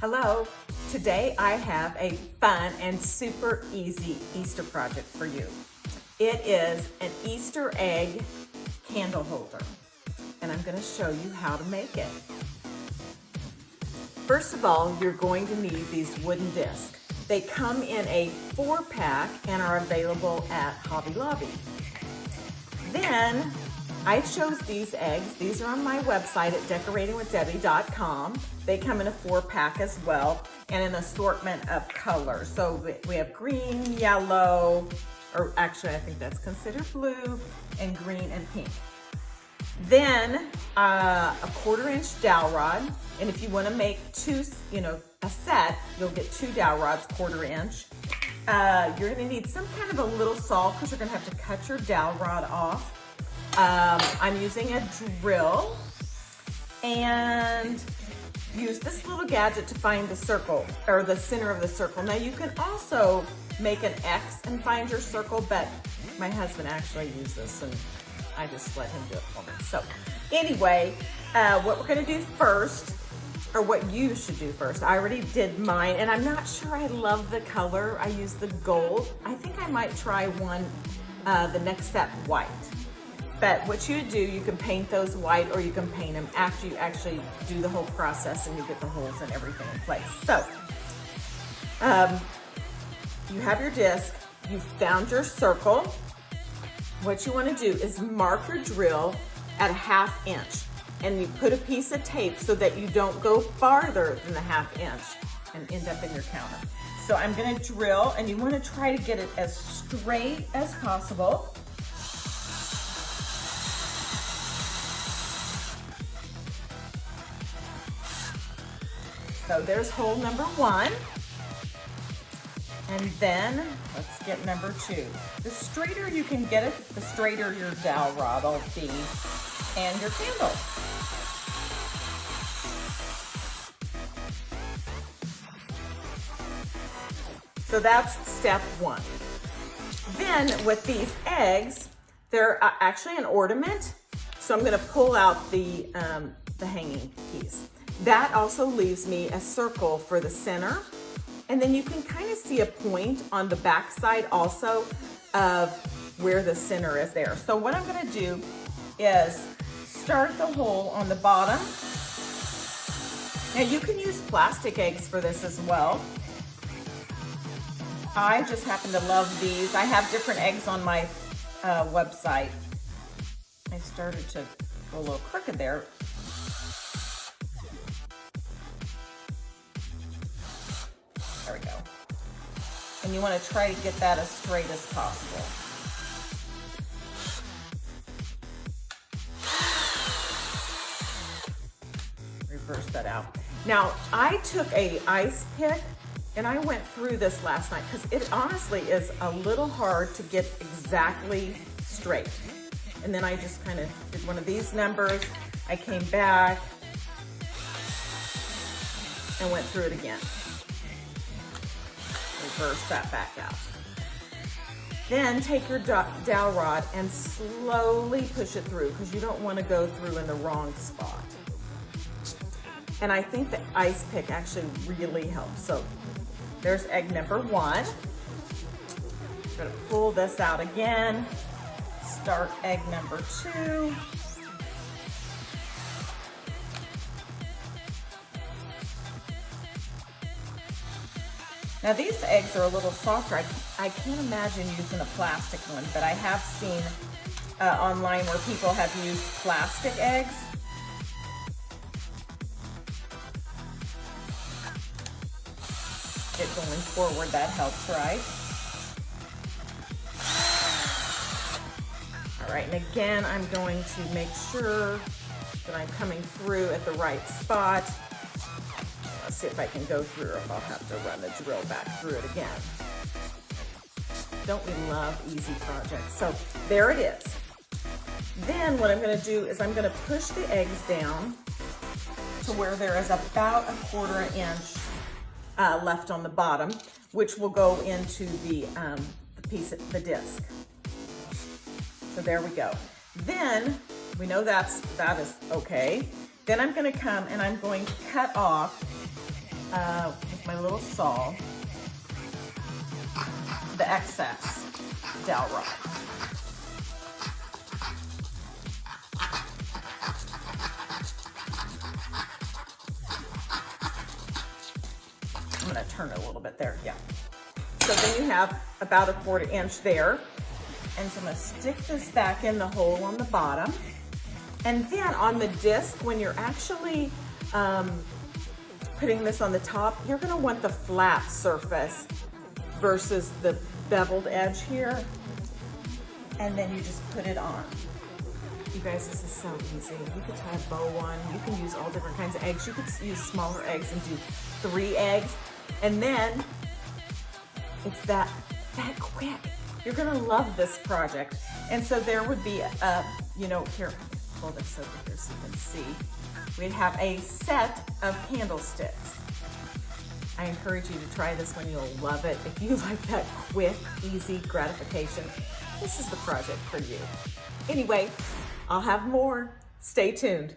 Hello, today I have a fun and super easy Easter project for you. It is an Easter egg candle holder, and I'm going to show you how to make it. First of all, you're going to need these wooden discs. They come in a 4-pack and are available at Hobby Lobby. Then I chose these eggs. These are on my website at decoratingwithdebbie.com. They come in a 4-pack as well and an assortment of colors. So we have green, yellow, or actually I think that's considered blue, and green and pink. Then a 1/4-inch dowel rod, and if you want to make a set, you'll get 2 dowel rods, 1/4-inch. You're going to need some kind of a little saw because you're going to have to cut your dowel rod off. I'm using a drill and use this little gadget to find the circle or the center of the circle. Now you can also make an X and find your circle, but my husband actually used this and I just let him do it for me. So anyway, what we're gonna do first, or what you should do first, I already did mine and I'm not sure I love the color. I use the gold. I think I might try one, the next step, white. But what you do, you can paint those white or you can paint them after you actually do the whole process and you get the holes and everything in place. So, you have your disc, you found your circle. What you want to do is mark your drill at a 1/2 inch and you put a piece of tape so that you don't go farther than the 1/2 inch and end up in your counter. So I'm going to drill and you want to try to get it as straight as possible. So there's hole number 1. And then let's get number 2. The straighter you can get it, the straighter your dowel rod will be and your candle. So that's step 1. Then with these eggs, they're actually an ornament. So I'm going to pull out the hanging piece. That also leaves me a circle for the center. And then you can kind of see a point on the back side also of where the center is there. So what I'm going to do is start the hole on the bottom. Now you can use plastic eggs for this as well. I just happen to love these. I have different eggs on my website. I started to go a little crooked there. There we go. And you want to try to get that as straight as possible. Reverse that out. Now, I took a ice pick and I went through this last night because it honestly is a little hard to get exactly straight. And then I just kind of did one of these numbers. I came back and went through it again. Reverse that back out. Then take your dowel rod and slowly push it through because you don't want to go through in the wrong spot. And I think the ice pick actually really helps. So there's egg number 1. I'm going to pull this out again. Start egg number 2. Now these eggs are a little softer. I can't imagine using a plastic one, but I have seen online where people have used plastic eggs. Get going forward, that helps, right? All right, and again, I'm going to make sure that I'm coming through at the right spot. Let's see if I can go through or if I'll have to run the drill back through it again. Don't we love easy projects? So there it is. Then what I'm going to do is I'm going to push the eggs down to where there is about a 1/4 inch left on the bottom, which will go into the the disc. So there we go. Then we know that is okay. Then I'm going to come and I'm going to cut off with my little saw the excess dowel rod. I'm gonna turn it a little bit there, yeah. So then you have about a 1/4 inch there. And so I'm gonna stick this back in the hole on the bottom. And then on the disc, when you're actually putting this on the top, you're gonna want the flat surface versus the beveled edge here. And then you just put it on. You guys, this is so easy. You could tie a bow on. You can use all different kinds of eggs. You could use smaller eggs and do 3 eggs. And then it's that quick. You're gonna love this project. And so there would be, you know, here, pull this over here so you can see. We'd have a set of candlesticks. I encourage you to try this one, you'll love it. If you like that quick, easy gratification, this is the project for you. Anyway, I'll have more. Stay tuned.